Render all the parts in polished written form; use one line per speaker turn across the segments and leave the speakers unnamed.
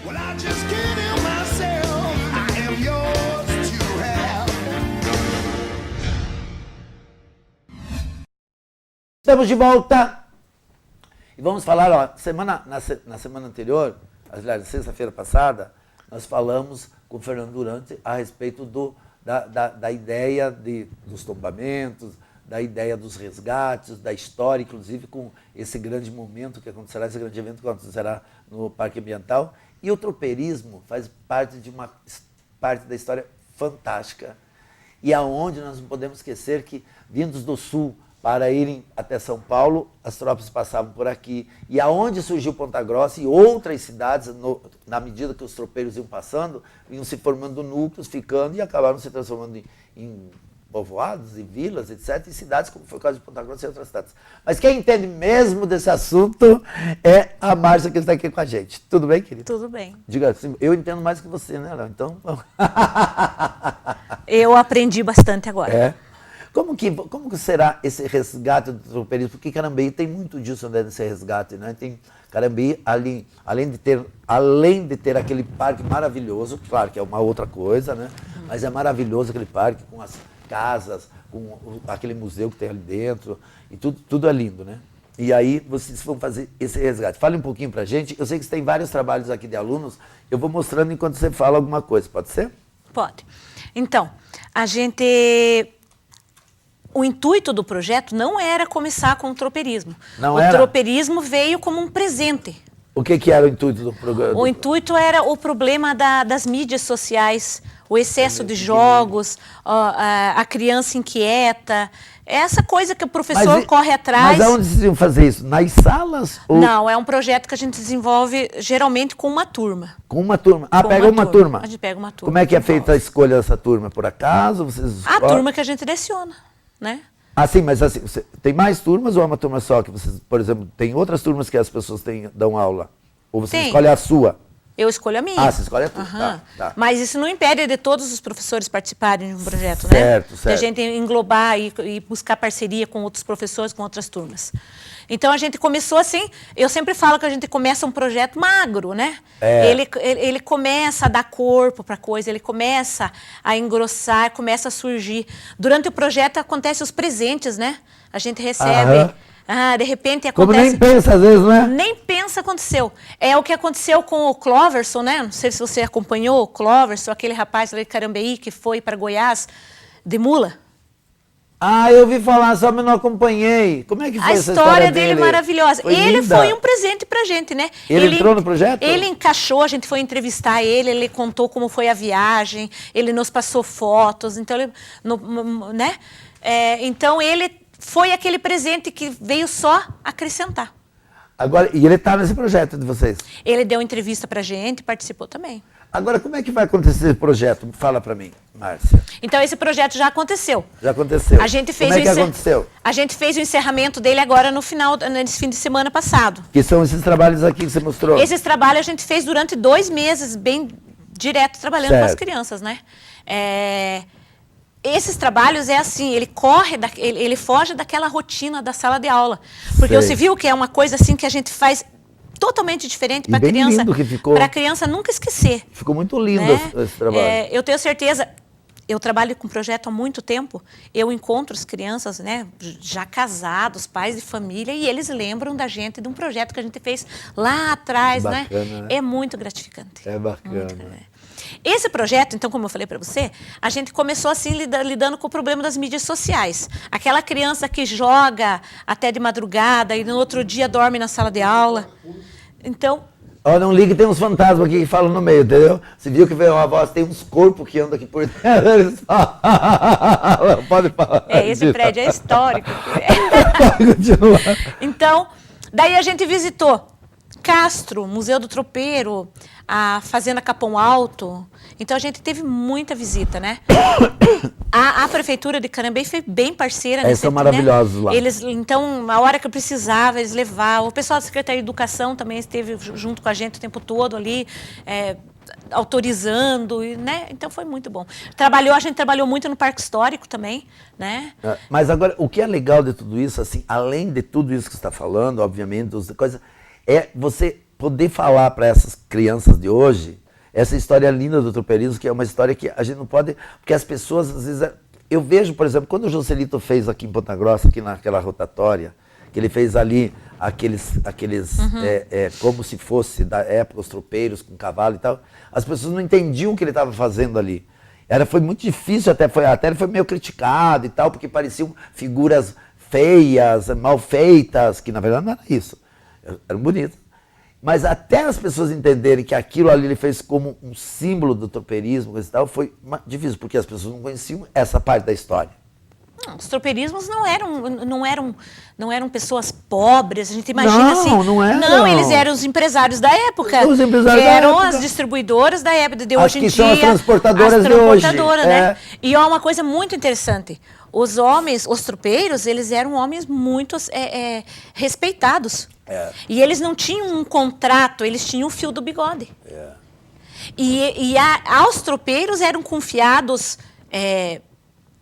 Well, I just can't help myself. I am yours to have.
Estamos de volta e vamos falar, ó, na semana anterior, aliás, sexta-feira passada, nós falamos com o Fernando Durante a respeito da ideia dos tombamentos, da ideia dos resgates, da história, inclusive com esse grande momento que acontecerá, esse grande evento que acontecerá no Parque Ambiental. E o tropeirismo faz parte de uma parte da história fantástica e aonde nós não podemos esquecer que, vindos do sul para irem até São Paulo, as tropas passavam por aqui. E aonde surgiu Ponta Grossa e outras cidades, na medida que os tropeiros iam passando, iam se formando núcleos, ficando e acabaram se transformando em povoados e vilas, etc., e cidades, como foi o caso de Ponta Grossa e outras cidades. Mas quem entende mesmo desse assunto é a Márcia, que está aqui com a gente. Tudo bem, querida?
Tudo bem.
Diga assim, eu entendo mais que você, né, Léo? Então, vamos.
Eu aprendi bastante agora.
É. Como que será esse resgate do tropeirismo? Porque Carambeí tem muito disso, né, desse resgate, né? Tem Carambeí, além de ter aquele parque maravilhoso, claro que é uma outra coisa, né? Mas é maravilhoso aquele parque com as casas, com aquele museu que tem ali dentro, e tudo é lindo, né? E aí vocês vão fazer esse resgate. Fale um pouquinho pra gente. Eu sei que você tem vários trabalhos aqui de alunos, eu vou mostrando enquanto você fala alguma coisa, pode ser?
Pode. Então, o intuito do projeto não era começar com o tropeirismo. O tropeirismo veio como um presente.
O que era o intuito do programa?
O intuito era o problema das mídias sociais, o excesso de jogos, a criança inquieta, essa coisa que o professor corre atrás.
Mas aonde vocês iam fazer isso? Nas salas? Ou...
Não, é um projeto que a gente desenvolve geralmente com uma turma.
Com uma turma? Ah, pega uma turma.
A gente pega uma turma.
Como é que é feita a escolha dessa turma? Por acaso?
A turma que a gente direciona, né?
Ah, sim, mas assim, tem mais turmas ou é uma turma só? Que vocês, por exemplo, tem outras turmas que as pessoas dão aula? Ou você escolhe a sua?
Eu escolho a minha.
Ah, você escolhe a tua. Tá.
Mas isso não impede de todos os professores participarem de um projeto,
certo,
né?
Certo.
De a gente englobar e buscar parceria com outros professores, com outras turmas. Então a gente começou assim, eu sempre falo que a gente começa um projeto magro, né? Ele começa a dar corpo para a coisa, ele começa a engrossar, começa a surgir. Durante o projeto acontecem os presentes, né? A gente recebe... de repente acontece...
Como nem pensa, às vezes, né?
Nem pensa, aconteceu. É o que aconteceu com o Cloverson, né? Não sei se você acompanhou o Cloverson, aquele rapaz lá de Carambeí que foi para Goiás de mula.
Ah, eu ouvi falar, só mas não acompanhei. Como é que foi essa história
dele? A história dele é maravilhosa. Ele foi um presente pra gente, né?
Ele entrou no projeto?
Ele encaixou, a gente foi entrevistar ele contou como foi a viagem, ele nos passou fotos, então né? Então ele foi aquele presente que veio só acrescentar.
Agora, e ele está nesse projeto de vocês?
Ele deu entrevista pra gente, participou também.
Agora, como é que vai acontecer esse projeto? Fala para mim, Márcia.
Então, esse projeto já aconteceu.
Já aconteceu.
A gente fez
como é que aconteceu?
A gente fez o encerramento dele agora nesse fim de semana passado.
Que são esses trabalhos aqui que você mostrou?
Esses trabalhos a gente fez durante 2 meses, bem direto, trabalhando com as crianças, né? Esses trabalhos é assim, ele foge daquela rotina da sala de aula. Porque você viu que é uma coisa assim que a gente faz totalmente diferente para a criança nunca esquecer.
Ficou muito lindo, né? Esse trabalho.
Eu tenho certeza, eu trabalho com projeto há muito tempo, eu encontro as crianças, né, já casados, pais de família, e eles lembram da gente, de um projeto que a gente fez lá atrás,
bacana,
né? É muito gratificante.
É bacana.
Esse projeto, então, como eu falei para você, a gente começou assim lidando com o problema das mídias sociais. Aquela criança que joga até de madrugada e no outro dia dorme na sala de aula. Então...
não liga, tem uns fantasmas aqui que falam no meio, entendeu? Você viu que veio uma voz, tem uns corpos que andam aqui por dentro. Pode falar.
Esse prédio é histórico. Pode continuar. Então, daí a gente visitou Castro, Museu do Tropeiro, a Fazenda Capão Alto. Então a gente teve muita visita, né? A Prefeitura de Carambeí foi bem parceira.
Eles são maravilhosos lá.
Então, a hora que eu precisava, eles levavam. O pessoal da Secretaria de Educação também esteve junto com a gente o tempo todo ali, autorizando, né? Então foi muito bom. A gente trabalhou muito no Parque Histórico também, né?
Mas agora, o que é legal de tudo isso, assim, além de tudo isso que você está falando, obviamente, coisas, é você poder falar para essas crianças de hoje essa história linda do tropeirismo, que é uma história que a gente não pode... Porque as pessoas, às vezes... Eu vejo, por exemplo, quando o Joselito fez aqui em Ponta Grossa, aqui naquela rotatória, que ele fez ali aqueles como se fosse da época, os tropeiros com cavalo e tal, as pessoas não entendiam o que ele estava fazendo ali. Foi muito difícil, até ele foi meio criticado e tal, porque pareciam figuras feias, mal feitas, que na verdade não era isso, eram bonitas. Mas até as pessoas entenderem que aquilo ali ele fez como um símbolo do tropeirismo e tal, foi difícil, porque as pessoas não conheciam essa parte da história.
Não, os tropeirismos não eram pessoas pobres, a gente imagina assim.
Não eram.
Não, eles eram os empresários da época.
Os empresários
eram
da época.
As distribuidoras da época, de
As
hoje em
que
dia.
são as transportadoras de hoje.
Né? E ó, uma coisa muito interessante, os homens, os tropeiros, eles eram homens muito respeitados. E eles não tinham um contrato, eles tinham o fio do bigode. E aos tropeiros eram confiados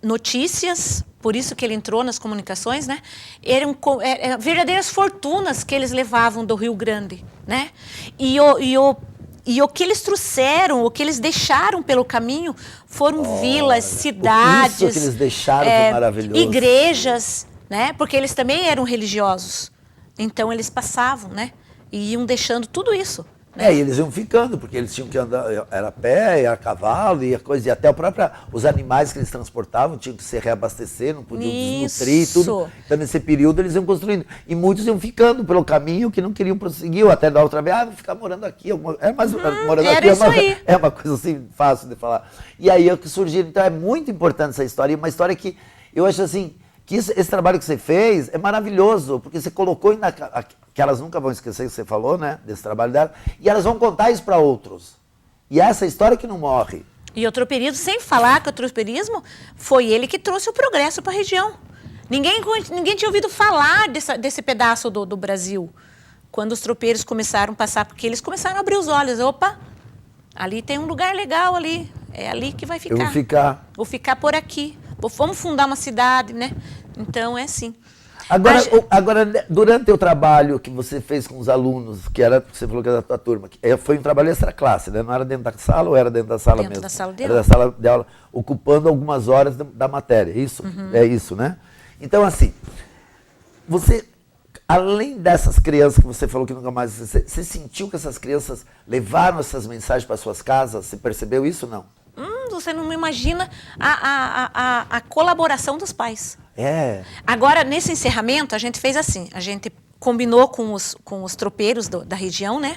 notícias, por isso que ele entrou nas comunicações, né? Eram verdadeiras fortunas que eles levavam do Rio Grande, né? E o que eles trouxeram, o que eles deixaram pelo caminho, foram vilas, cidades,
isso que eles deixaram foi maravilhoso.
Igrejas, né? Porque eles também eram religiosos. Então eles passavam, né? E iam deixando tudo isso. Né?
E eles iam ficando, porque eles tinham que andar, era a pé, era a cavalo, e a coisa, e até os animais que eles transportavam tinham que se reabastecer, não podiam desnutrir e tudo. Então nesse período eles iam construindo. E muitos iam ficando pelo caminho que não queriam prosseguir, ou até da outra vez, vou ficar morando aqui. Morando aqui é uma coisa assim fácil de falar. E aí é o que surgiu. Então é muito importante essa história, e uma história que eu acho assim, que esse trabalho que você fez é maravilhoso, porque você colocou que elas nunca vão esquecer que você falou, né, desse trabalho dela, e elas vão contar isso para outros. E essa história que não morre.
E o tropeirismo, sem falar que o tropeirismo foi ele que trouxe o progresso para a região. Ninguém tinha ouvido falar desse pedaço do Brasil, quando os tropeiros começaram a passar, porque eles começaram a abrir os olhos. Opa, ali tem um lugar legal ali, é ali que vai ficar.
Eu vou ficar.
Vou ficar por aqui. Vamos fundar uma cidade, né? Então, é assim.
Agora, durante o trabalho que você fez com os alunos, você falou que era da tua turma, foi um trabalho extra classe, né? Não era dentro da sala ou era dentro da sala mesmo?
Dentro da sala de
aula.
Era
da sala de aula, ocupando algumas horas da matéria, isso? É isso, né? Então, assim, você, além dessas crianças que você falou que nunca mais... Você sentiu que essas crianças levaram essas mensagens para suas casas? Você percebeu isso ou não?
Você não imagina a colaboração dos pais. Agora, nesse encerramento, a gente fez assim, a gente combinou com os tropeiros da região, né?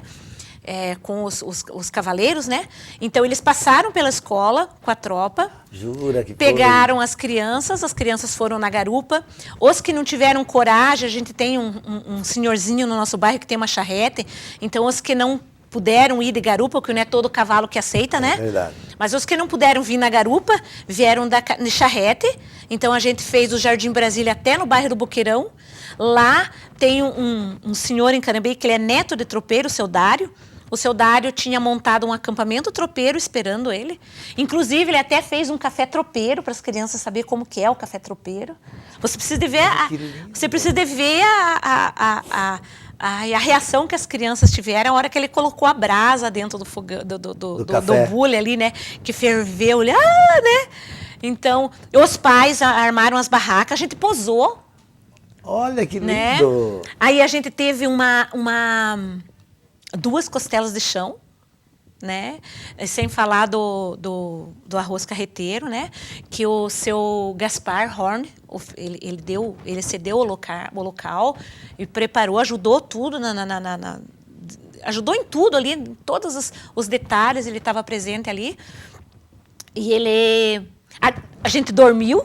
Com os cavaleiros, né? Então, eles passaram pela escola com a tropa.
Jura que
pegaram as crianças foram na garupa. Os que não tiveram coragem, a gente tem um senhorzinho no nosso bairro que tem uma charrete. Então, os que não puderam ir de garupa, porque não é todo cavalo que aceita, né?
É verdade.
Mas os que não puderam vir na garupa, vieram de charrete. Então, a gente fez o Jardim Brasília até no bairro do Boqueirão. Lá tem um senhor em Carambeí, que ele é neto de tropeiro, o seu Dário. O seu Dário tinha montado um acampamento tropeiro esperando ele. Inclusive, ele até fez um café tropeiro para as crianças saberem como que é o café tropeiro. Você precisa de ver a reação que as crianças tiveram a hora que ele colocou a brasa dentro do fogão, do bule ali, né? Que ferveu, né? Então, os pais armaram as barracas, a gente posou.
Olha que lindo!
Né? Aí a gente teve duas costelas de chão, né? Sem falar do arroz carreteiro, né? Que o seu Gaspar Horn, ele cedeu o local e preparou, ajudou tudo, ajudou em tudo ali, em todos os detalhes, ele estava presente ali. E a gente dormiu,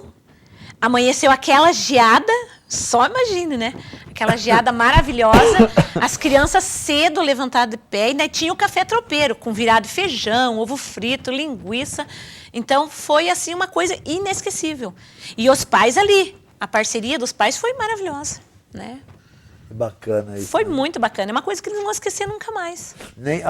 amanheceu aquela geada, só imagine, né? Aquela geada maravilhosa, as crianças cedo levantadas de pé, e daí tinha o café tropeiro, com virado de feijão, ovo frito, linguiça. Então, foi assim uma coisa inesquecível. E os pais ali, a parceria dos pais foi maravilhosa, né?
Bacana isso.
Foi muito bacana, é uma coisa que eles não vão esquecer nunca mais.
Nem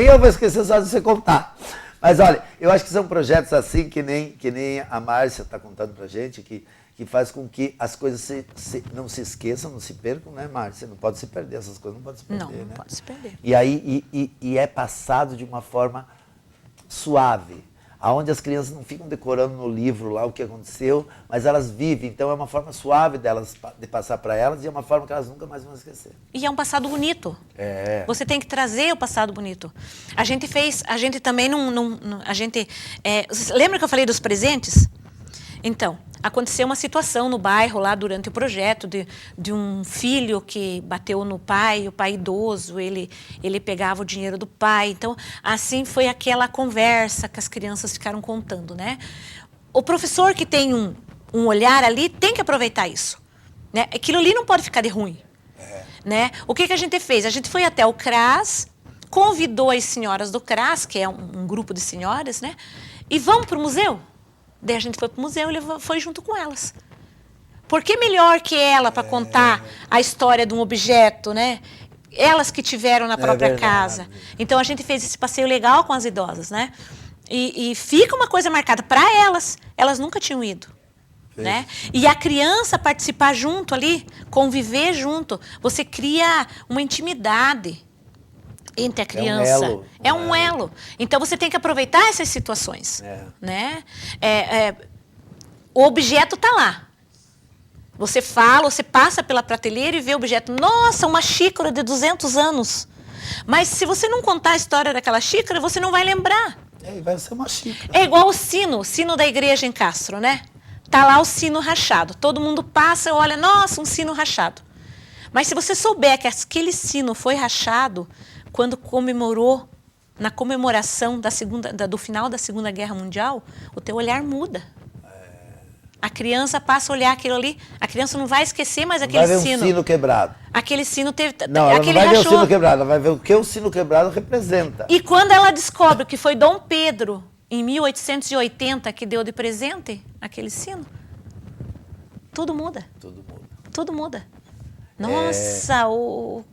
eu vou esquecer só de você contar. Mas olha, eu acho que são projetos assim que nem a Márcia está contando pra gente, que que faz com que as coisas não se esqueçam, não se percam, né, Márcia? Você não pode se perder, essas coisas não podem se perder,
Não,
né?
não pode se perder.
E aí e é passado de uma forma suave, aonde as crianças não ficam decorando no livro lá o que aconteceu, mas elas vivem. Então é uma forma suave delas de passar para elas e é uma forma que elas nunca mais vão esquecer.
E é um passado bonito.
É.
Você tem que trazer o passado bonito. A gente também lembra que eu falei dos presentes? Então, aconteceu uma situação no bairro lá durante o projeto de um filho que bateu no pai, o pai idoso, ele pegava o dinheiro do pai. Então, assim foi aquela conversa que as crianças ficaram contando, né? O professor que tem um olhar ali tem que aproveitar isso, né? Aquilo ali não pode ficar de ruim, né? O que a gente fez? A gente foi até o CRAS, convidou as senhoras do CRAS, que é um grupo de senhoras, né? E vamos para o museu? Daí a gente foi para o museu e ele foi junto com elas. Por que melhor que ela para contar a história de um objeto, né? Elas que tiveram na própria casa. Então a gente fez esse passeio legal com as idosas, né? E fica uma coisa marcada para elas. Elas nunca tinham ido. Né? E a criança participar junto ali, conviver junto, você cria uma intimidade entre a criança. É um elo. Então você tem que aproveitar essas situações. Né? O objeto está lá. Você fala, você passa pela prateleira e vê o objeto. Nossa, uma xícara de 200 anos. Mas se você não contar a história daquela xícara, você não vai lembrar.
Vai ser uma xícara.
É igual o sino da igreja em Castro, né? Tá lá o sino rachado. Todo mundo passa e olha, nossa, um sino rachado. Mas se você souber que aquele sino foi rachado quando comemorou, na comemoração do final da Segunda Guerra Mundial, o teu olhar muda. A criança passa a olhar aquilo ali, a criança não vai esquecer mais aquele
sino. Vai ver um sino quebrado.
Aquele sino teve...
Não, ela não vai ver o sino quebrado, ela vai ver o que o sino quebrado representa.
E quando ela descobre que foi Dom Pedro, em 1880, que deu de presente aquele sino, tudo muda.
Tudo muda.
Tudo muda. Nossa, o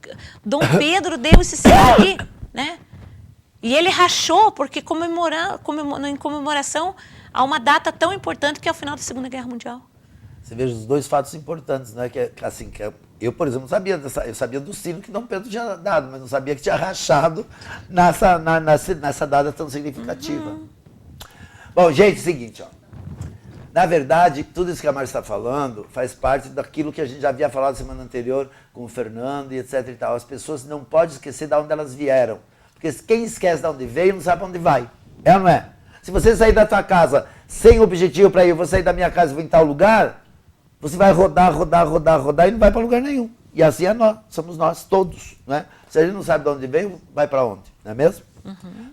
Dom Pedro deu esse sino aqui, né? E ele rachou porque em comemoração a uma data tão importante que é o final da Segunda Guerra Mundial.
Você veja os dois fatos importantes, né? Eu, por exemplo, não sabia eu sabia do sino que Dom Pedro tinha dado, mas não sabia que tinha rachado nessa data tão significativa. Bom, gente, é o seguinte, ó. Na verdade, tudo isso que a Márcia está falando faz parte daquilo que a gente já havia falado semana anterior com o Fernando e etc e tal. As pessoas não podem esquecer de onde elas vieram. Porque quem esquece de onde veio não sabe para onde vai. É ou não é? Se você sair da tua casa sem objetivo para ir, eu vou sair da minha casa e vou em tal lugar, você vai rodar e não vai para lugar nenhum. E assim é nós, somos nós todos, né? Se a gente não sabe de onde veio, vai para onde, não é mesmo?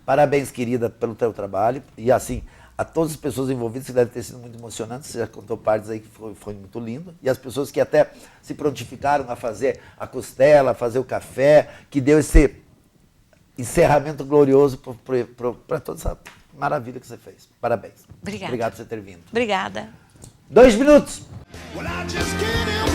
Parabéns, querida, pelo teu trabalho. E assim, a todas as pessoas envolvidas, que deve ter sido muito emocionante, você já contou partes aí que foi muito lindo. E as pessoas que até se prontificaram a fazer a costela, a fazer o café, que deu esse encerramento glorioso para toda essa maravilha que você fez. Parabéns.
Obrigada.
Obrigado por você ter vindo.
Obrigada.
2 minutos.
Well, I just can't help